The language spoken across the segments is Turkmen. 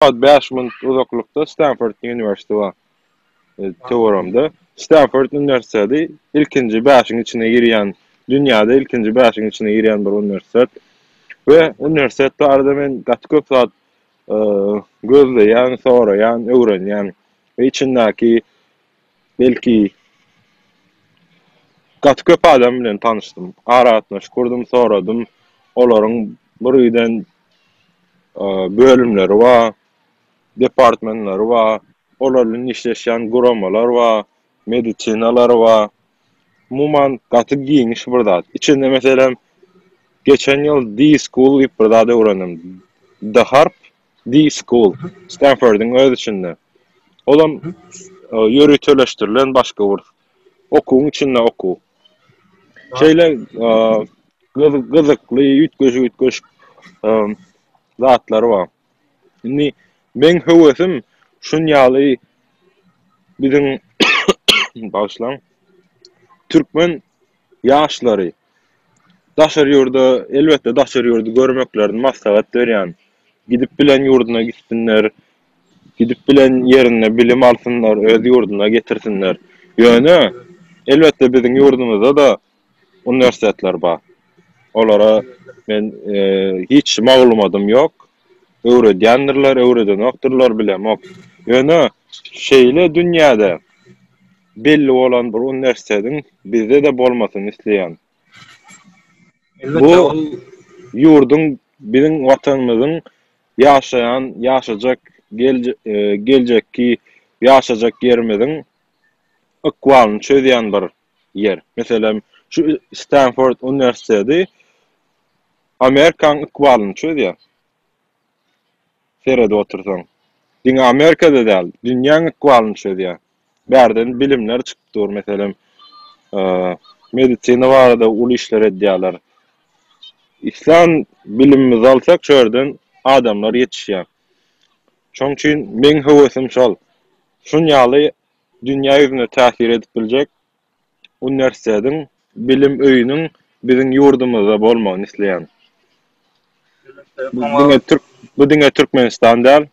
5 mil uzaklykda Stanford Üniversitesi var. Teoramda. Stanford Üniversitesi ilkinji 5'in içine girýän, dünýäde ilkinji 5'in içine girýän bir üniversitet. Ve üniversitette arada men köp saat gözleýän, soraýan, öwrenýän ve içindäki belki köp adam bilen tanışdym. Aratnaş kurdum, soradym. Olaryň biriden bölümleri var, departmanları var, olarlyň işleşýän guramalar var, medisinalar var. Muman gaty giňiş bir zat. İçinde meselem geçen yıl D-School ip bir zat öwrendim. The Harp D-School, Stanford'un öz içinde. Olam ýöreteleşdirilen başga bir okuň içinde oku. Şeýle gyzykly, ütgeş zatlar var. Indi men höwesim şunýaly biziň başlan türkmen ýaşlary daşar ýurda, elbetde daşar ýurda görmeklerini maslahat berýän. Gidip bilen ýurduna gitsinler, gidip bilen ýerine bilim alsınlar, öz ýurduna getirsinler. Ýöne elbetde biziň ýurdumyzda da universitetler bar. Olara men hiç maglumatym ýok. Öwredýändirler, öwredenokdurlar bilemok. Ýöne şeýle dünýäde belli bolan bir universitetiň bizde de bolmasyny isleýän. Bu ýurdun, biziň watanymyzyň ýaşajak, geljekki ýaşajak ýerimiziň ykwalyny çözýän bir ýer. Meselem şu Stanford Üniversitesi Amerikan ykwalyny çözýär. Serede otursaň. Diňe Amerikada däl, dünýäň ykwalyny çözýär. Bärden bilimler çykypdyr, meselem medisina barada uly işler edýärler. İslam bilimimizi alsak şerden adamlar yetişýär. Şoň üçin men höwesim şol. Şunýaly dünýä ýüzüne täsir edip biljek universitetiň, bilim öýüniň biziň ýurdumyzda bolmagyny isleýän. Bu diňe Türkmenistan däl,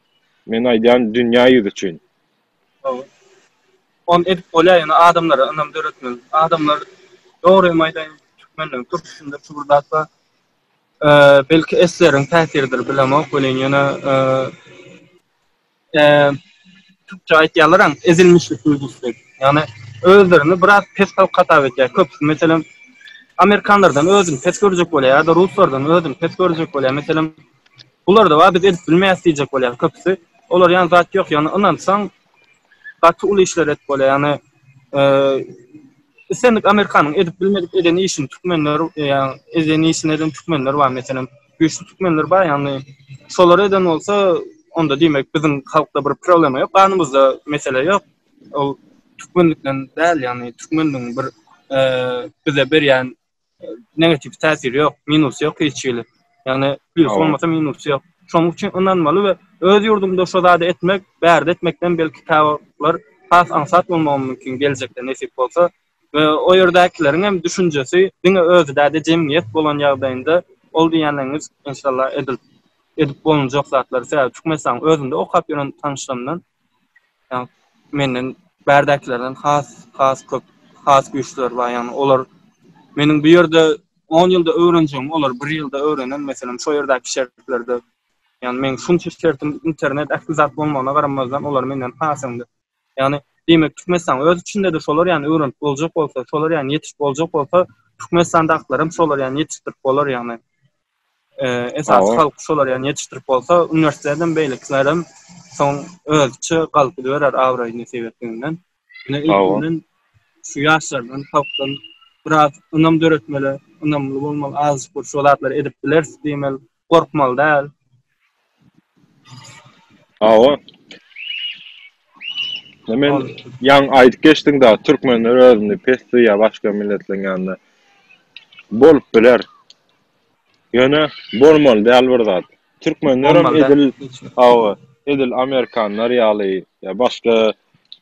men aýdýan dünýä ýüzi üçin. On edip bolýan adamlara anam öğretmen. Adamlar doğru maýdan türkmenler Türkçesinde çuburdatsa belki eslerin täsiridir bilemok bolen ýene Türkçe aýtýarlar ezilmişlik duýgusy. Yani özlerini biraz pes katap etýär. Köpüsi meselem Amerikanlardan özüni pes görjek bolýar, ýa-da Ruslardan özüni pes görjek bolýar. Meselem bular da biz edip bilmeýäs diýjek bolýar köpüsi. Olar ýani zat ýok, ýani inansaň gaty uly işler et bolýar. Ýani senlik Amerikanyň edip bilmedik eden işini türkmenler, ýani eden işini eden türkmenler bar meselem. Güýçli türkmenler bar, ýani şolar eden bolsa onda diýmek biziň halkda bir problem ýok. Ganymyzda mesele ýok. O türkmenlikden däl, ýani türkmenliň bir bize berýän negatif täsiri ýok, minus ýok hiç ýeli. Ýani plus bolmasa minus ýok. Şoň üçin inanmaly we öz ýurdumda şo zady etmek, bärde etmekden belki täwirler has ansat bolmagy mümkin geljekde nesip bolsa we o ýerdäkileriň hem düşünjesi diňe özüde jemgyýet bolan ýagdaýynda ol diýenleriniz inşallah edip bolunjak zatlar sebäp çykmasaň özünde okap ýören tanışlarymdan ýani menden bärdäkilerden has köp has güýçler bar, ýani olar meniň bu ýerde 10 ýylda öwrenjegim, olar 1 ýylda öwrenen, meselem şo ýerdäki şertlerde ýani men şunça şertim internet akzat bolmagyna garamazdan olar menden hasyňdy. Ýani diýmek türkmenistan öz içinde de şolar ýani öwrenip boljak bolsa, şolar ýani ýetişip boljak bolsa, türkmenistandaklaryň şolar ýani ýetişdirip bolar ýani. Esas halk şolar ýani ýetişdirip bolsa, üniversiteden beýliklerim soň özçe galyp berer awraýyny sebäpdinden. Ýani şu ýaşlardan halkdan biraz ynam döretmeli, ynamly bolmaly, az bir şolatlar edip bilersiz diýmeli, gorkmaly däl. Men ýan aýdyp geçdiň da türkmenler özüni pesdi ýa başga milletlerin ýanynda bolup biler. Ýöne bolmaly däl bir zat. Türkmenler edil Amerikanlar ýaly ýa başga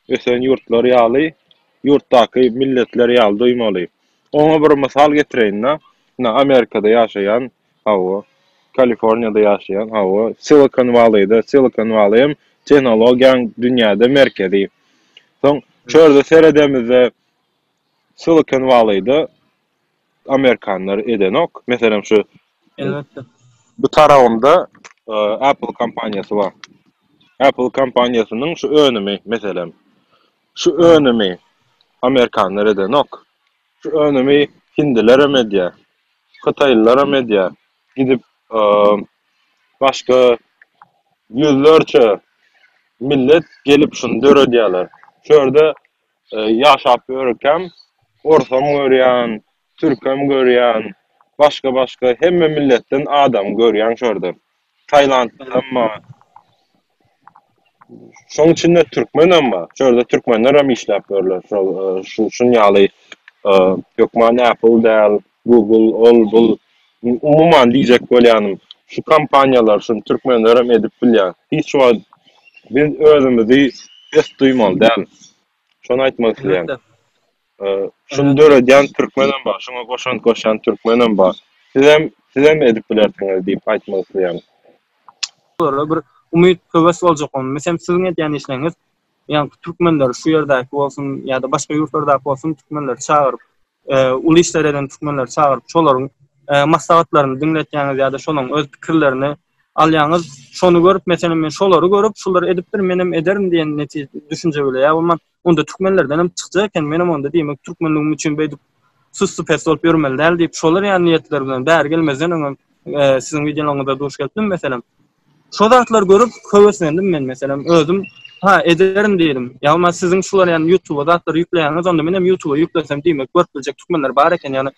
ösen ýurtlar ýaly, ýurtdaky milletler ýaly duýmaly. Oňa bir mysal getireýin. Amerikada ýaşaýan Kaliforniyada yaşayan, o Silicon Valley'da, Silicon Valley'im teknologiyan dünyada merkezi. Son şurada seredemizde Silicon Valley'da Amerikanlar edenok. Mesela şu Elbette. bu tarafımda Apple kampanyası var. Apple kampanyasının şu önemi mesela. Şu önemi Amerikanlar edenok. Şu önemi Hindilere medya, Xitaylılara medya gidip başka yüzlerce millet gelip şunu dörediyorlar. Şurada yaşap görürken Orsam görýän, Türkem görýän, başga hemme milletten adam görýän şurada. Tayland'dan şoň içinde Türkmen ama şurada Türkmenler hem işläp görler. Şun ýaly ýokman Apple däl, Google, ol bul umuman diýjek bolýanym. Şu kampaniýalar şun Türkmenler hem edip bilýär. Hiç wagt biz özümüzi es duýmaly däl. Şonu aýtmak isleýär. Şunu dörediyen Türkmenim var, şuna koşan Türkmenim var. Sizem edip bilertiniz diýip aýtmak isleýär. Sonra bir umyt köwes boljak onu. Mesem sizin edýän işleňiz, ýani türkmenler şu ýerdäki bolsun ýa-da başga ýurtlardaky bolsun türkmenler çağırıp, uly işler eden türkmenler çağırıp, şolaryň maslahatlaryny dinletýäňiz ýa-da şolaryň öz pikirlerini alýaňyz, şonu görüp, mesela men şolary görüp, şolary edipdir, menem ederim diýen netije düşünje bile. Ýa onda türkmenlerden hem çykjak eken, menem onda diýmek türkmenligim üçin beýdip sussu pes bolup ýörmeli däl diýip şolar ýa-ni niýetler bilen bäri gelmezden öňe sizin videoňyzda duş geldim mesela. Şo zatlar görüp köweslendim men mesela özüm ederim diýelim. Ýa-da sizin şular ýani YouTube'a zatlar ýükleýäňiz, onda men hem YouTube'a ýüklesem diýmek görüp biljek türkmenler bar eken, ýani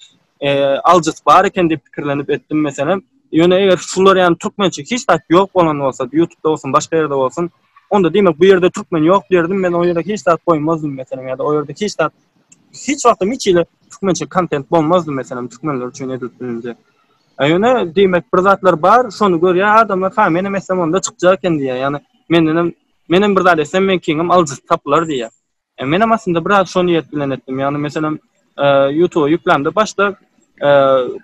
aljys bar eken diýip pikirlenip etdim mesela. Ýöne eger şular ýani türkmençe hiç tak ýok bolan bolsa, YouTube'da bolsun, başga ýerde bolsun, onda diýmek bu ýerde türkmen ýok diýerdim, men o ýerde hiç tak goýmazdym mesela, ýa-da o ýerde hiç wagtym hiç ile türkmençe kontent bolmazdy mesela türkmenler üçin edildiňde. Ýöne diýmek bir zatlar bar, şonu görýär adamlar, menem esem onda çykjak eken diýär. Ýani menem bir zat esem men kiňim aljys taplar diýär. Menem aslında biraz şonu ýet bilen etdim. Ýani mesela YouTube'a ýüklemde başda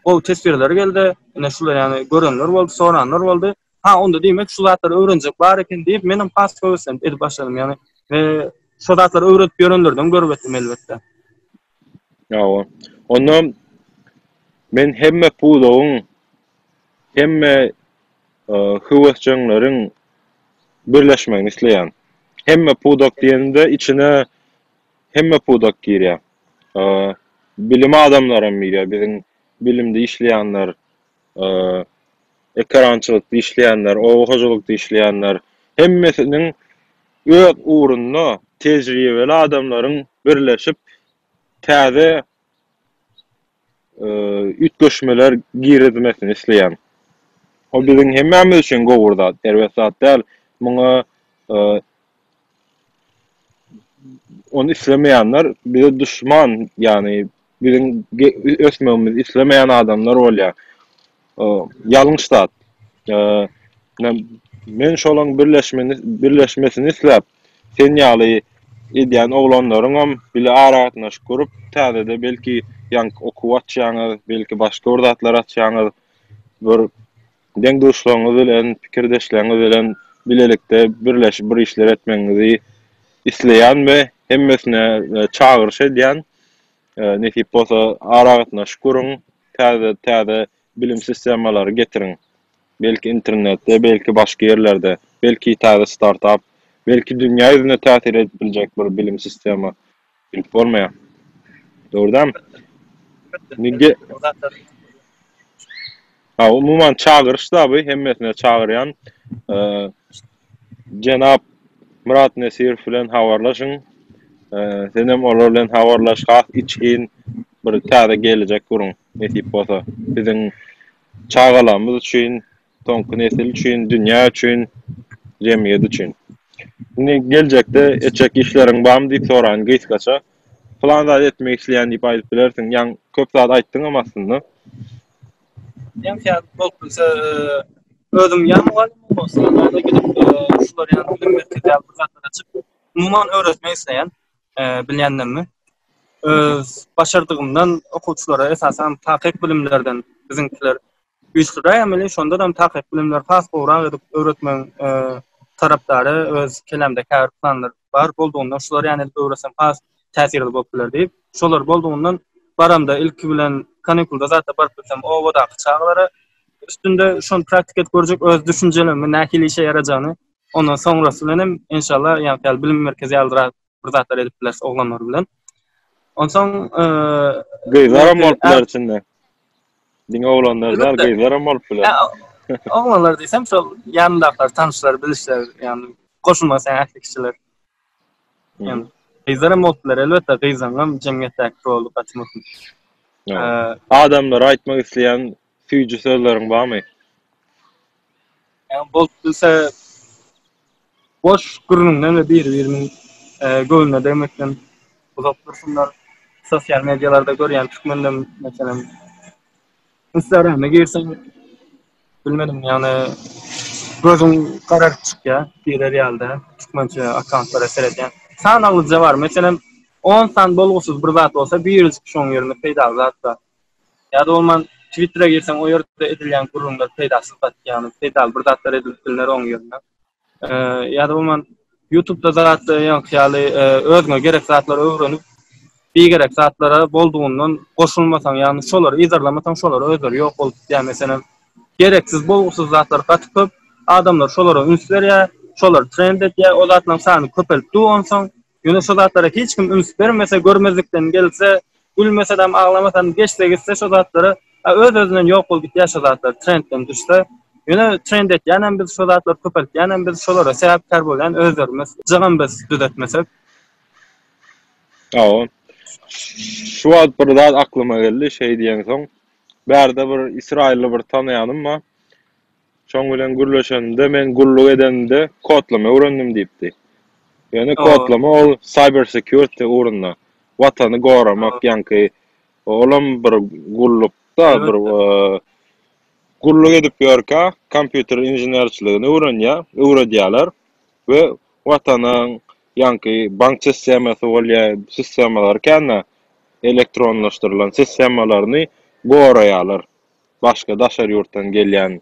o tesbirler geldi. Ene şular ýani görenler boldy, soranlar boldy. Onda diýmek şu zatlar öwrenjek bar eken diýip menem pas köwesem edip başladym ýani. Ve şu zatlar öwretip ýörenlerden görüp etdim elbetde. Ýa-o. Ondan men hemme pudoň hemme hüwesçilerin birleşmegini isleýän. Hemme pudok diýende içine hemme pudok girýär. Bilim adamlaram mirýär, biziň bilimde işleýänler, ekrançylykda işleýänler, owaçylykda işleýänler, hemmesiniň öz uğrunda tejribeli adamlaryň birleşip täze ütgeşmeler girizmesini isleýän. O biziň hemmemiz üçin gowurda, elbetde däl. Muňa onu islemeýänler bize düşman, ýani biziň ösmegimizi islemeýän adamlar bolýar. Ýalňyşda. Men şolaň birleşmesini isläp, sen ýaly edýän oglanlaryň hem bile aragatnaş görüp, täzede belki ýanky okuwatjaňyz, belki başga urdatlar atjaňyz, bir deňdoşlaryňyz bilen, pikirdeşleriňiz bilen bilelikde birleşip bir işler etmeňizi isleýän we hemmesine çağırış edýän netip bolsa aragatnaş görüň, täze bilim sistemalary getiriň. Belki internetde, belki başga ýerlerde, belki täze startup, belki dünýä ýüzüne täsir edebiljek bir bilim sistemi bilip bolmaýar. Dogrydan? Nige umuman çağırışda bu hemmesine çağırýan Jenap Murat Nesir bilen habarlaşyň. Senem olar bilen habarlaşak için bir täze gelecek görüň. Netip bolsa biziň çağalamyz üçin, toňky nesil üçin, dünýä üçin, jemgyýet üçin. Geljekde etjek işleriň barmy diýip soran gysgaça plan zat etmek isleýän diýip aýdyp bilersiň. Ýa-ni köp zat aýtdyň ama aslında. Ýa-ni fiýat bolsa özüm ýa-ni bolsa da gidip şular ýa-ni bilim merkezine zatlar açyp umuman öwretmek isleýän bilýänlerimi başardygymdan okuwçylara esasen takyk bilimlerden biziňkiler güýçlüre ämeli şonda da takyp bilimler has gowrak edip öwretmeň tarapdary öz kelamda kär planlar bar bolduğundan şolar ýani öwresem has täsirli bolup biler diýip şolar bolduğundan baramda ilki bilen kanikulda zatda barıp bilsem o wada çağlara üstünde şon praktik et görjek öz düşünjelerimi nähili işe yarajany ondan soňrasy bilen inşallah ýa-ni bilim merkezi aldyra bir zatlar edip biler oglanlar bilen. Ondan gyzlaram bolup biler içinde. Diňe oglanlar da gyzlaram bolup biler. Oglanlar diýsem şol ýandakylar, tanışlar, bilişler, ýani goşulmasy ähli kişiler. Ýani gyzlaram bolup biler elbetde gyzlaňam jemgyýetdäki rolu gatnaşmy. Adamlar aýtmak isleýän süýjü sözleriň barmy? Yani bolup bilse boş gurunundan ve bir-birinin gönlüne demekten uzak dursunlar. Sosyal medyalarda görýän türkmenler mesela Instagram'a girsen bilmedim yani gözüm karar çıkıyor bir realde türkmençe akantlara seyreden sanalıca var mesela 10 san bolgusuz bir zat olsa 100 kişi onun yerine peyda zatda ya da olman Twitter'a girsen o yerde edilen kurumlar peydasız zat yani peydalı bir zatlar edildiler onun yerine ya da olman YouTube'da zatda yani özüne gerek zatları öğrenip bir gerek zatlara bolduğundan koşulmasan yani şoları izarlamasan şoları özür yok olup yani mesela gereksiz bolgusuz zatlar katıp adamlar şolara üns berýär, şolar trend etýär, o zatlaryň sany köpelip duýansoň, ýöne şo zatlara hiç kim üns bermese, görmezlikden gelse, gülmese de ağlamasan geçse gitse şo zatlara öz-özünden ýok bolup gitýär şo zatlar trendden düşse. Ýöne trend etýän biz şo zatlar köpelip, ýani biz şolara sebäpkär bolan özlerimiz, jygan biz düzetmesek. Şu wagt bir zat aklyma geldi, şey diýen soň, bärde bir İsrailli bir tanýanym var. Şoň bilen gürleşende men gulluk edende kodlama öwrendim diýipdi. Ýani kodlama ol cyber security urunda watany goramak ýanky olam bir gullukda bir gulluk edip ýörkä kompýuter inženerçiligini öwredýärler we watanyň ýanky bank sistematy bolýa sistemalar känne elektronlaşdyrylan sistemalaryny goraýarlar. Başga daşar ýurtdan gelýän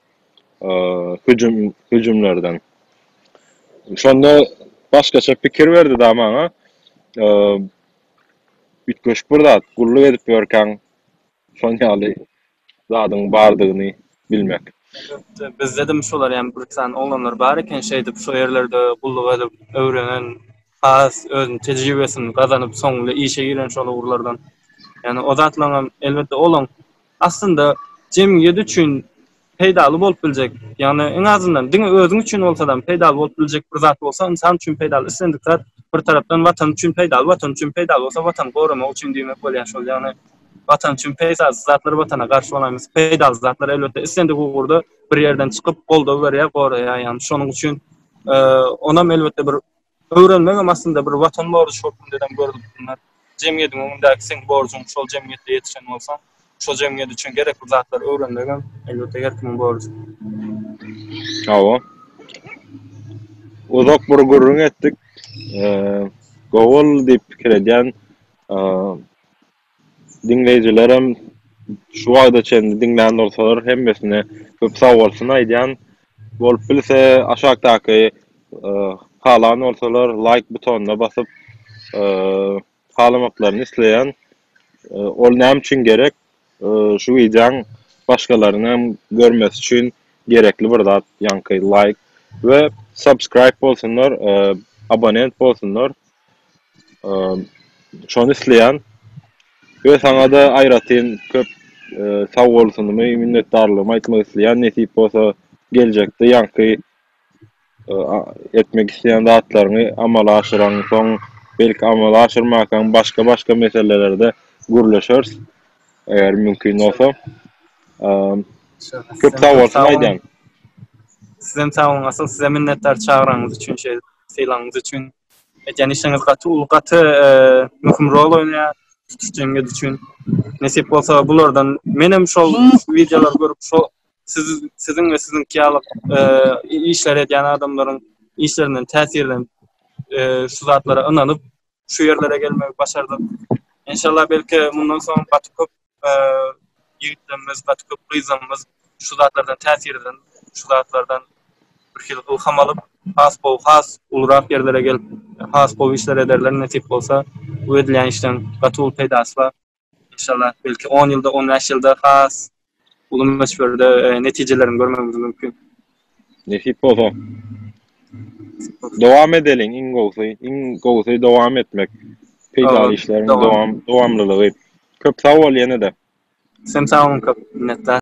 hücumlardan. Şonda başgaça pikir berdi da maňa. Ütköşk bir zat gulluk edip ýörkäň şonýaly zadyň bardygyny bilmek. Bizde de şolar yani bir san olanlar bar eken şeýdip şo ýerlerde gulluk edip öwrenen has özüň tejribesini gazanyp soňra işe giren şol urlardan. Yani o zatlaryň elbetde olan aslında jemgyýet üçin peydaly bolup biljek. Yani en azından diňe özüň üçin bolsa da peydaly bolup biljek bir zat bolsa, insan üçin peydaly islendik zat bir tarapdan watan üçin peydaly bolsa watan goramak üçin diýmek bolýar şol. Yani watan üçin peydaly zatlary watana garşy bolamyz. Peydaly zatlar elbetde islendik ugurda bir ýerden çykyp golda berýär, goraýar. Yani şonuň üçin onam elbetde bir öwrenmek aslında bir watan borçy şeklinde gördük bunlar. Jemgyýetiň öňündäki sen borjun şol jemgyýetde ýetişen bolsaň şo jemgyýet üçin gerekli zatlar öwrenmegem elbetde herkimiň borjy. Uzak bir gurrun etdik. Gowul diýip pikir edýän dinleýijilerem şu wagda çendi dinlän bolsalar hemmesine köp sag bolsun aýdýan bolup bilse aşagdaky halan bolsalar like butonuna basyp halamaklaryny isleýän ol näme üçin gerek? Şu videoň başgalaryny görmesi üçin gerekli bir zat ýanky like we subscribe bolsunlar, abonent bolsunlar. Şonu isleýän we saňa da aýratyn köp sag bolsunymy, minnetdarlygymy aýtmak isleýän nesip bolsa geljekde ýanky etmek isleýän zatlaryny amala aşyran soň belki amala aşyrmakan başga meselelerde gürleşeriz. Eğer mümkün olsa. Köp sag bolsun aýdýan. Sizem sağ olun, asıl size minnettar çağıranız için, seýlaňyz için. Yani işiniz gaty mühim rol oynayar, tutuşjemgyýet için. Nesip bolsa bulardan menem şol videolar görüp şol sizin ve sizin kiyalyk işler edýän adamlaryň işlerinden täsirlenip şu zatlara ynanyp şu yerlere gelmek başardyk. İnşallah belki bundan soň gaty köp ýigitlerimiz, gaty köp gyzlarymyz şu zatlardan täsirden, şu zatlardan bir hil ilham alıp has ulrak yerlere gelip has bol işler ederler netip bolsa bu edilen işten gatul peýdasy bar. İnşallah belki 10 ýylda 15 ýylda has ulum meşgulde netijelerini görmemiz mümkin. Nesip bolsa. Dowam edelim iň gowsy dowam etmek. Peýdaly işleriň dowamlylygy. Köp sag bol ýene-de. Sen sağ olun, köp minnettar.